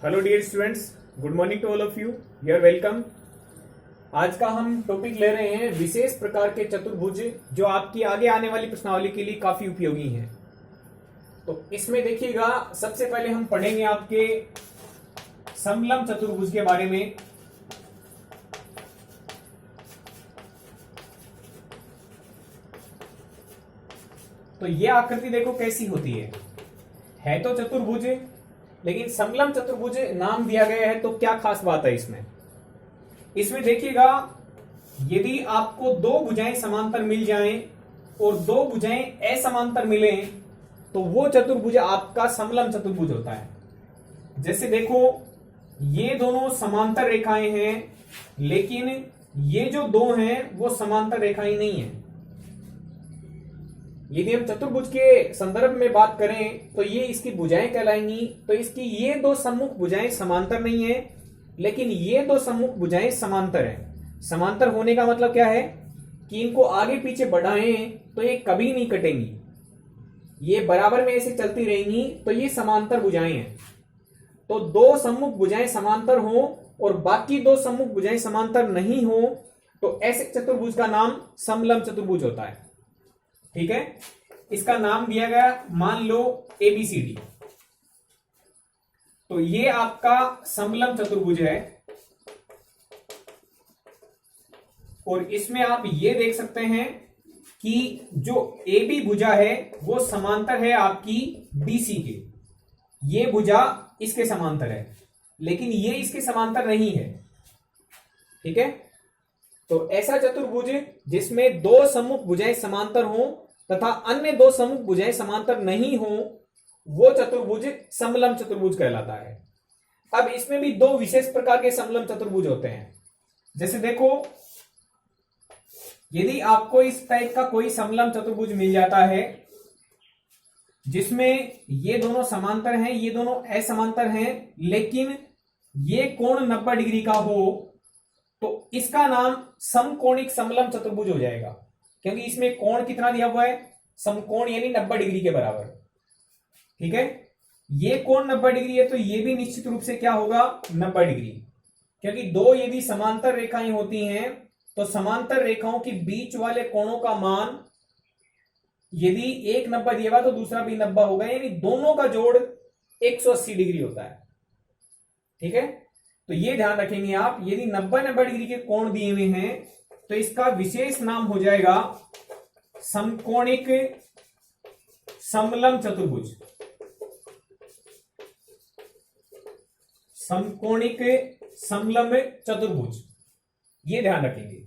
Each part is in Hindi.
Hello dear students, good morning to all of you. You are welcome. आज का हम टॉपिक ले रहे हैं विशेष प्रकार के चतुर्भुज, जो आपकी आगे आने वाली प्रश्नावली के लिए काफी उपयोगी हैं। तो इसमें देखिएगा, सबसे पहले हम पढ़ेंगे आपके समलंब चतुर्भुज के बारे में। तो ये आकृति देखो कैसी होती है तो चतुर्भुज, लेकिन समलंब चतुर्भुज नाम दिया गया है। तो क्या खास बात है इसमें देखिएगा, यदि आपको दो भुजाएं समांतर मिल जाएं और दो भुजाएं असमांतर मिलें तो वो चतुर्भुज आपका समलंब चतुर्भुज होता है। जैसे देखो, ये दोनों समांतर रेखाएं हैं, लेकिन ये जो दो हैं वो समांतर रेखाएं नहीं है। यदि हम चतुर्भुज के संदर्भ में बात करें तो ये इसकी भुजाएं कहलाएंगी। तो इसकी ये दो सम्मुख भुजाएं समांतर नहीं है, लेकिन ये दो सम्मुख भुजाएं समांतर हैं। समांतर होने का मतलब क्या है कि इनको आगे पीछे बढ़ाएं तो ये कभी नहीं कटेंगी, ये बराबर में ऐसे चलती रहेंगी। तो ये समांतर भुजाएं हैं। तो दो सम्मुख भुजाएं समांतर हो और बाकी दो सम्मुख भुजाएं समांतर नहीं हो तो ऐसे चतुर्भुज का नाम समलंब चतुर्भुज होता है। ठीक है, इसका नाम दिया गया, मान लो ABCD। तो ये आपका समलंब चतुर्भुज है और इसमें आप ये देख सकते हैं कि जो AB भुजा है वो समांतर है आपकी BC के। ये भुजा इसके समांतर है, लेकिन ये इसके समांतर नहीं है। ठीक है, तो ऐसा चतुर्भुज जिसमें दो सम्मुख भुजाएं समांतर हों तथा अन्य दो सम्मुख भुजाएं समांतर नहीं हों, वो चतुर्भुज समलंब चतुर्भुज कहलाता है। अब इसमें भी दो विशेष प्रकार के समलंब चतुर्भुज होते हैं। जैसे देखो, यदि आपको इस टाइप का कोई समलंब चतुर्भुज मिल जाता है जिसमें ये दोनों समांतर हैं, ये दोनों असमांतर हैं, लेकिन ये कोण 90 डिग्री का हो, तो इसका नाम समकोणिक समलंब चतुर्भुज हो जाएगा। क्योंकि इसमें कोण कितना दिया हुआ है, समकोण, यानी 90 डिग्री के बराबर। ठीक है, ये कोण 90 डिग्री है तो ये भी निश्चित रूप से क्या होगा, 90 डिग्री। क्योंकि दो यदि समांतर रेखाएं होती हैं तो समांतर रेखाओं के बीच वाले कोणों का मान, यदि एक 90 दिया हुआ तो दूसरा भी 90 होगा, यानी दोनों का जोड़ 180 डिग्री होता है। ठीक है, तो ये ध्यान रखेंगे आप, यदि 90 डिग्री के कोण दिए हुए हैं तो इसका विशेष नाम हो जाएगा समकोणिक समलंब चतुर्भुज। समकोणिक समलंब चतुर्भुज, ये ध्यान रखेंगे।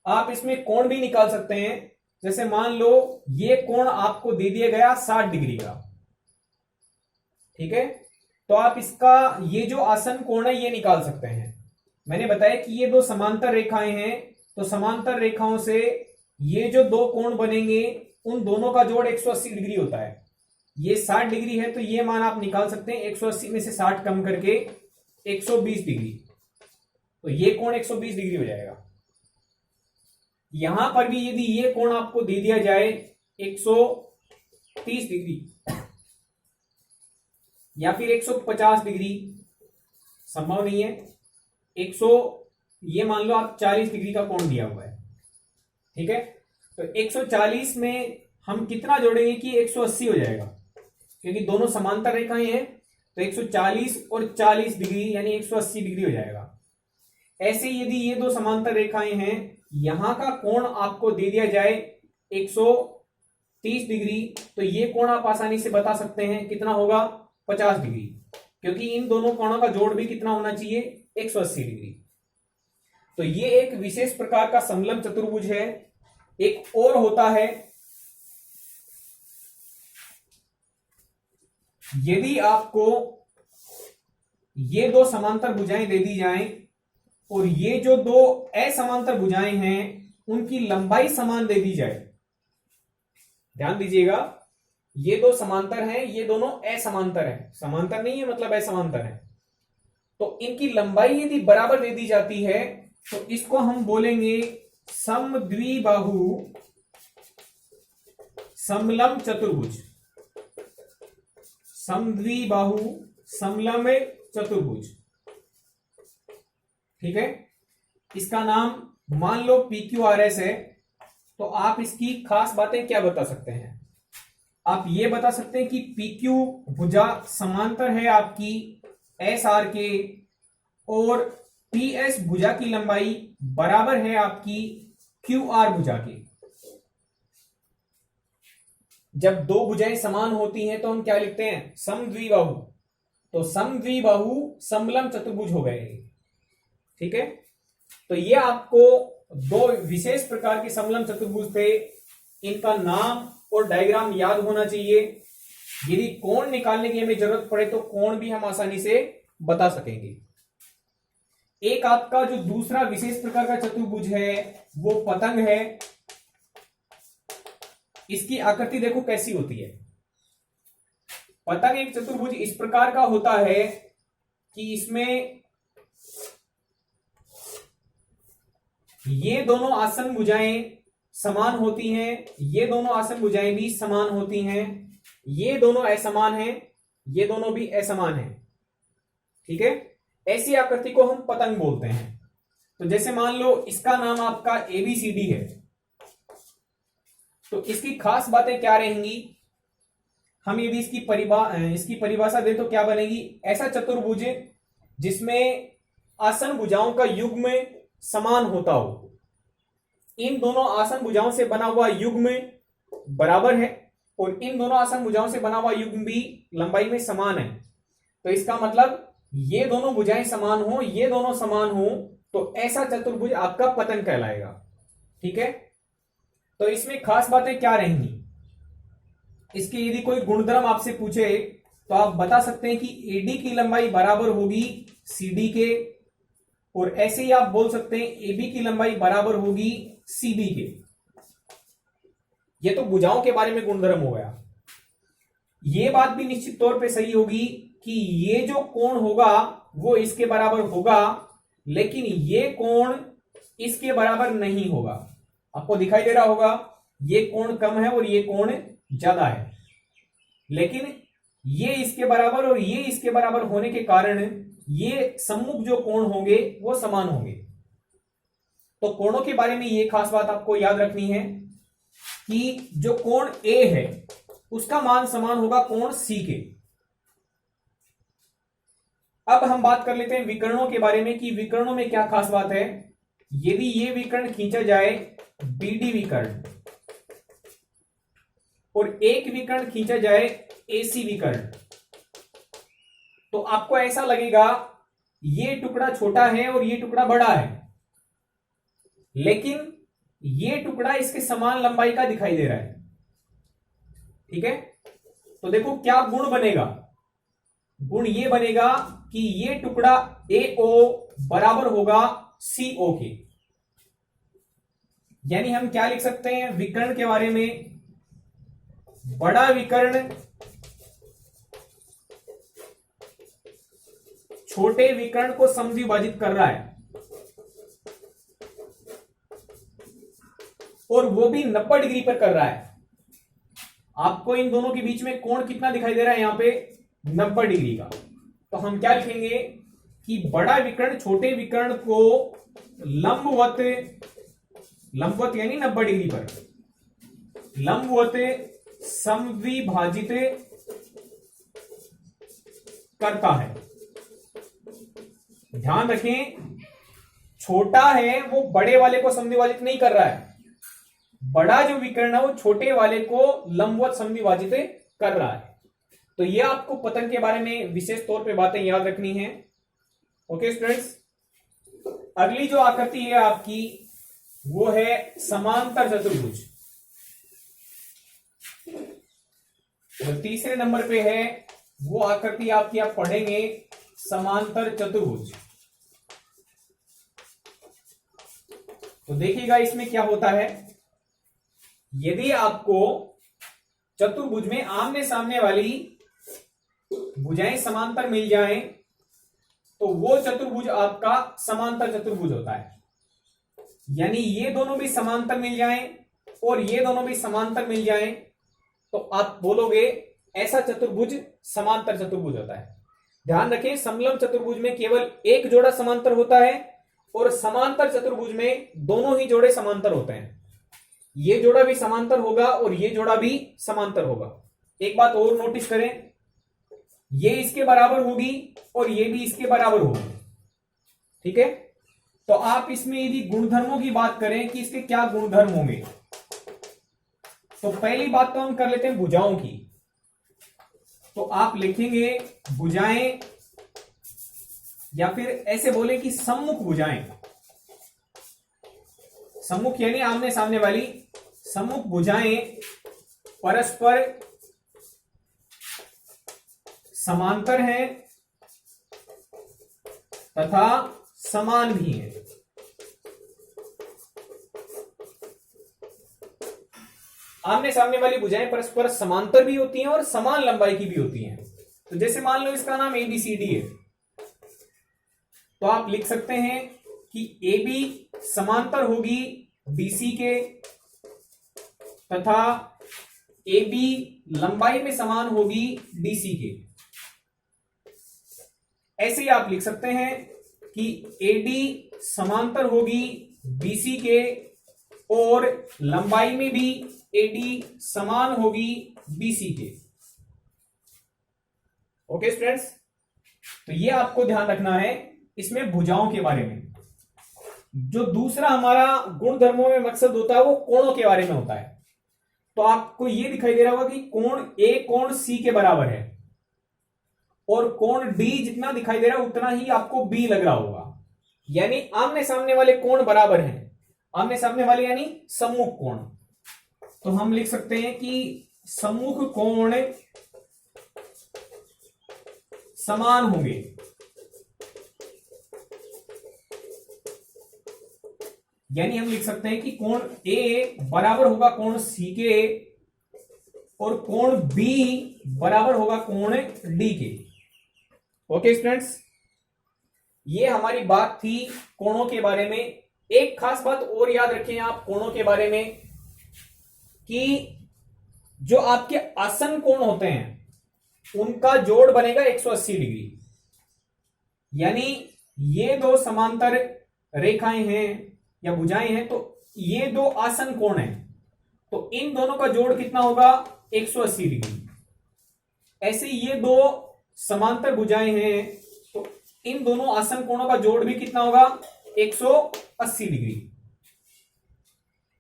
आप इसमें कोण भी निकाल सकते हैं। जैसे मान लो ये कोण आपको दे दिया गया 60 डिग्री का। ठीक है, तो आप इसका ये जो आसन कोण है ये निकाल सकते हैं। मैंने बताया कि ये दो समांतर रेखाएं हैं, तो समांतर रेखाओं से ये जो दो कोण बनेंगे उन दोनों का जोड़ 180 डिग्री होता है। ये 60 डिग्री है तो ये मान आप निकाल सकते हैं, 180 में से 60 कम करके 120 डिग्री। तो ये कोण 120 डिग्री हो जाएगा। यहां पर भी यदि ये कोण आपको दे दिया जाए 130 डिग्री या फिर 150 डिग्री, संभव नहीं है। ये मान लो आप 40 डिग्री का कोण दिया हुआ है। ठीक है, तो 140 में हम कितना जोड़ेंगे कि 180 हो जाएगा, क्योंकि दोनों समांतर रेखाएं हैं। तो 140 और 40 डिग्री यानी 180 डिग्री हो जाएगा। ऐसे यदि ये दो समांतर रेखाएं हैं, यहां का कोण आपको दे दिया जाए 130 डिग्री, तो ये कोण आप आसानी से बता सकते हैं कितना होगा, 50 डिग्री। क्योंकि इन दोनों कोणों का जोड़ भी कितना होना चाहिए, 180 डिग्री। तो ये एक विशेष प्रकार का समलंब चतुर्भुज है। एक और होता है, यदि आपको ये दो समांतर भुजाएं दे दी जाएं और ये जो दो असमांतर भुजाएं हैं उनकी लंबाई समान दे दी जाए। ध्यान दीजिएगा, ये दो समांतर हैं, ये दोनों असमांतर हैं। समांतर नहीं है मतलब असमांतर है। तो इनकी लंबाई यदि बराबर दे दी जाती है तो इसको हम बोलेंगे समद्विबाहु समलंब चतुर्भुज। समद्विबाहु समलंब चतुर्भुज। ठीक है, इसका नाम मान लो PQRS है, तो आप इसकी खास बातें क्या बता सकते हैं? आप ये बता सकते हैं कि PQ भुजा समांतर है आपकी SR के, और PS भुजा की लंबाई बराबर है आपकी QR भुजा के। जब दो भुजाएं समान होती हैं तो हम क्या लिखते हैं? समद्विबाहु। तो समद्विबाहु समलम चतुर्भुज हो गए। ठीक है, तो ये आपको दो विशेष प्रकार के समलम चतुर्भुज थे, इनका नाम और डायग्राम याद होना चाहिए। यदि कोण निकालने की हमें जरूरत पड़े तो कोण भी हम आसानी से बता सकेंगे। एक आपका जो दूसरा विशेष प्रकार का चतुर्भुज है वो पतंग है। इसकी आकृति देखो कैसी होती है। पतंग एक चतुर्भुज इस प्रकार का होता है कि इसमें ये दोनों आसन भुजाएं समान होती हैं, ये दोनों आसन भुजाएं भी समान होती हैं, ये दोनों असमान हैं, ये दोनों भी असमान हैं। ठीक है, ऐसी आकृति को हम पतंग बोलते हैं। तो जैसे मान लो इसका नाम आपका ABCD है, तो इसकी खास बातें क्या रहेंगी? हम यदि इसकी परिभाषा दें तो क्या बनेगी? ऐसा चतुर्भुज जिसमें आसन भुजाओं का युग्म समान होता हो। इन दोनों आसन भुजाओं से बना हुआ युग्म बराबर है और इन दोनों आसन भुजाओं से बना हुआ युग्म भी लंबाई में समान है। तो इसका मतलब ये दोनों भुजाएं समान हो, ये दोनों समान हो, तो ऐसा चतुर्भुज आपका पतंग कहलाएगा। ठीक है, तो इसमें खास बातें क्या रहेंगी? इसकी यदि कोई गुणधर्म आपसे पूछे तो आप बता सकते हैं कि AD की लंबाई बराबर होगी CD के, और ऐसे ही आप बोल सकते हैं AB की लंबाई बराबर होगी CB के। ये तो भुजाओं के बारे में गुणधर्म हो गया। ये बात भी निश्चित तौर पे सही होगी कि ये जो कोण होगा वो इसके बराबर होगा, लेकिन ये कोण इसके बराबर नहीं होगा। आपको दिखाई दे रहा होगा ये कोण कम है और ये कोण ज्यादा है, लेकिन ये इसके बराबर और ये इसके बराबर होने के कारण ये सम्मुख जो कोण होंगे वो समान होंगे। तो कोणों के बारे में ये खास बात आपको याद रखनी है कि जो कोण A है उसका मान समान होगा कोण C के। अब हम बात कर लेते हैं विकर्णों के बारे में कि विकर्णों में क्या खास बात है। यदि ये विकर्ण खींचा जाए BD विकर्ण और एक विकर्ण खींचा जाए AC विकर्ण, तो आपको ऐसा लगेगा ये टुकड़ा छोटा है और ये टुकड़ा बड़ा है, लेकिन ये टुकड़ा इसके समान लंबाई का दिखाई दे रहा है। ठीक है, तो देखो क्या गुण बनेगा। गुण ये बनेगा कि ये टुकड़ा AO बराबर होगा CO के। यानी हम क्या लिख सकते हैं विकर्ण के बारे में? बड़ा विकर्ण छोटे विकर्ण को समद्विभाजित कर रहा है, और वो भी 90 डिग्री पर कर रहा है। आपको इन दोनों के बीच में कोण कितना दिखाई दे रहा है? यहां पे 90 डिग्री का। तो हम क्या लिखेंगे कि बड़ा विकर्ण छोटे विकर्ण को लंबवत यानी 90 डिग्री पर लंबवत समद्विभाजित करता है। ध्यान रखें, छोटा है वो बड़े वाले को समद्विभाजित नहीं कर रहा है, बड़ा जो विकर्ण है वो छोटे वाले को लंबवत समद्विभाजित कर रहा है। तो ये आपको पतंग के बारे में विशेष तौर पे बातें याद रखनी है। ओके स्टूडेंट्स, अगली जो आकृति है आपकी वो है समांतर चतुर्भुज। जो तीसरे नंबर पे है वो आकृति आपकी आप पढ़ेंगे समांतर चतुर्भुज। तो देखिएगा इसमें क्या होता है। यदि आपको चतुर्भुज में आमने सामने वाली भुजाएं समांतर मिल जाएं तो वो चतुर्भुज आपका समांतर चतुर्भुज होता है। यानी ये दोनों भी समांतर मिल जाएं और ये दोनों भी समांतर मिल जाएं तो आप बोलोगे ऐसा चतुर्भुज समांतर चतुर्भुज होता है। ध्यान रखें, समलम चतुर्भुज में केवल एक जोड़ा समांतर होता है और समांतर चतुर्भुज में दोनों ही जोड़े समांतर होते हैं। ये जोड़ा भी समांतर होगा और ये जोड़ा भी समांतर होगा। एक बात और नोटिस करें, ये इसके बराबर होगी और ये भी इसके बराबर होगी। ठीक है, तो आप इसमें यदि गुणधर्मों की बात करें कि इसके क्या गुणधर्म होंगे, तो पहली बात तो हम कर लेते हैं भुजाओं की। तो आप लिखेंगे भुजाएं, या फिर ऐसे बोले कि सम्मुख भुजाएं। सम्मुख यानी आमने सामने वाली, सम्मुख भुजाएं परस्पर समांतर हैं तथा समान भी हैं। आमने सामने वाली भुजाएं परस्पर समांतर भी होती हैं और समान लंबाई की भी होती हैं। तो जैसे मान लो इसका नाम ABCD है, तो आप लिख सकते हैं कि AB समांतर होगी BC के तथा AB लंबाई में समान होगी DC के। ऐसे ही आप लिख सकते हैं कि AD समांतर होगी BC के और लंबाई में भी AD समान होगी BC के। ओके स्टूडेंट्स, तो ये आपको ध्यान रखना है इसमें भुजाओं के बारे में। जो दूसरा हमारा गुणधर्मों में मकसद होता है वो कोणों के बारे में होता है। तो आपको ये दिखाई दे रहा होगा कि कोण A कोण C के बराबर है और कोण D जितना दिखाई दे रहा है उतना ही आपको B लग रहा होगा, यानी आमने सामने वाले कोण बराबर हैं। आमने सामने वाले यानी सम्मुख कोण। तो हम लिख सकते हैं कि सम्मुख कोण समान होंगे। यानी हम लिख सकते हैं कि कोण A बराबर होगा कोण C के और कोण B बराबर होगा कोण D के। ओके स्टूडेंट्स, ये हमारी बात थी कोणों के बारे में। एक खास बात और याद रखें आप कोणों के बारे में कि जो आपके आसन कोण होते हैं उनका जोड़ बनेगा 180 डिग्री। यानी ये दो समांतर रेखाएं हैं या भुजाएं हैं, तो ये दो आसन कोण हैं, तो इन दोनों का जोड़ कितना होगा 180 डिग्री। ऐसे ये दो समांतर भुजाएं हैं, तो इन दोनों आसन कोणों का जोड़ भी कितना होगा 180 डिग्री।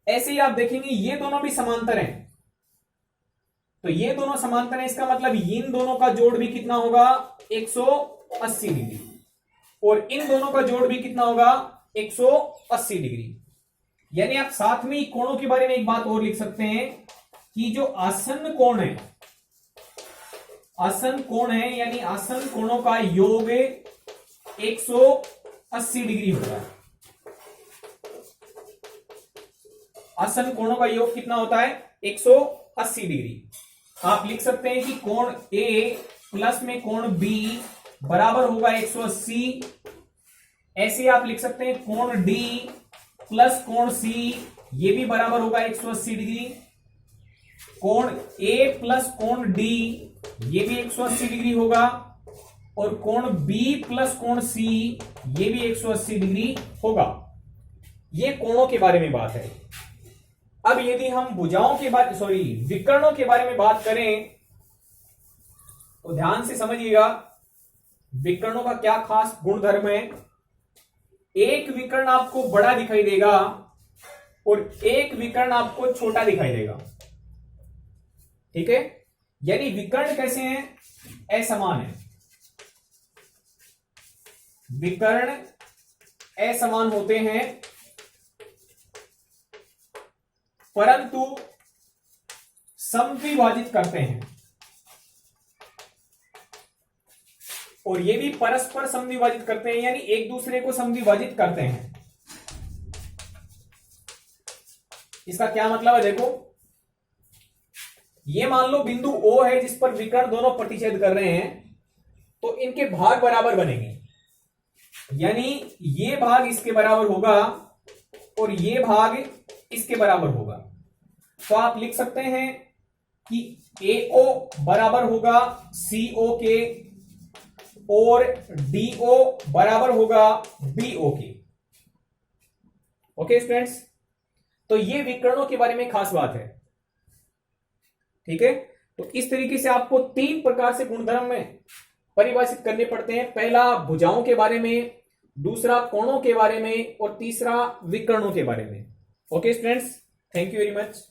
ऐसे ही आप देखेंगे ये दोनों भी समांतर हैं, तो ये दोनों समांतर हैं, इसका मतलब इन दोनों का जोड़ भी कितना होगा 180 डिग्री और इन दोनों का जोड़ भी कितना होगा 180 डिग्री। यानी आप साथ में ही कोणों के बारे में एक बात और लिख सकते हैं कि जो आसन कोण है, आसन कोण है यानी आसन कोणों का योग 180 डिग्री होगा। आसन कोणों का योग कितना होता है 180 डिग्री। आप लिख सकते हैं कि कोण A प्लस में कोण B बराबर होगा 180। ऐसे आप लिख सकते हैं कोण D प्लस कोण C ये भी बराबर होगा 180 डिग्री। कोण A प्लस कोण D ये भी 180 डिग्री होगा और कोण B प्लस कोण C ये भी 180 डिग्री होगा। ये कोणों के बारे में बात है। अब यदि हम भुजाओं के बारे विकर्णों के बारे में बात करें तो ध्यान से समझिएगा विकर्णों का क्या खास गुणधर्म है। एक विकर्ण आपको बड़ा दिखाई देगा और एक विकर्ण आपको छोटा दिखाई देगा। ठीक है, यानी विकर्ण कैसे हैं असमान है। विकर्ण असमान होते हैं परंतु समद्विभाजित करते हैं और ये भी परस्पर समद्विभाजित करते हैं, यानी एक दूसरे को समद्विभाजित करते हैं। इसका क्या मतलब है देखो, ये मान लो बिंदु O है जिस पर विकर्ण दोनों प्रतिच्छेद कर रहे हैं, तो इनके भाग बराबर बनेंगे। यानी ये भाग इसके बराबर होगा और ये भाग इसके बराबर होगा। तो आप लिख सकते हैं कि AO बराबर होगा CO के और DO बराबर होगा BO के। ओके स्टूडेंट्स, तो ये विकर्णों के बारे में खास बात है। ठीक है, तो इस तरीके से आपको 3 प्रकार से गुणधर्म में परिभाषित करने पड़ते हैं। पहला भुजाओं के बारे में, दूसरा कोणों के बारे में, और तीसरा विकर्णों के बारे में। Okay students, thank you very much.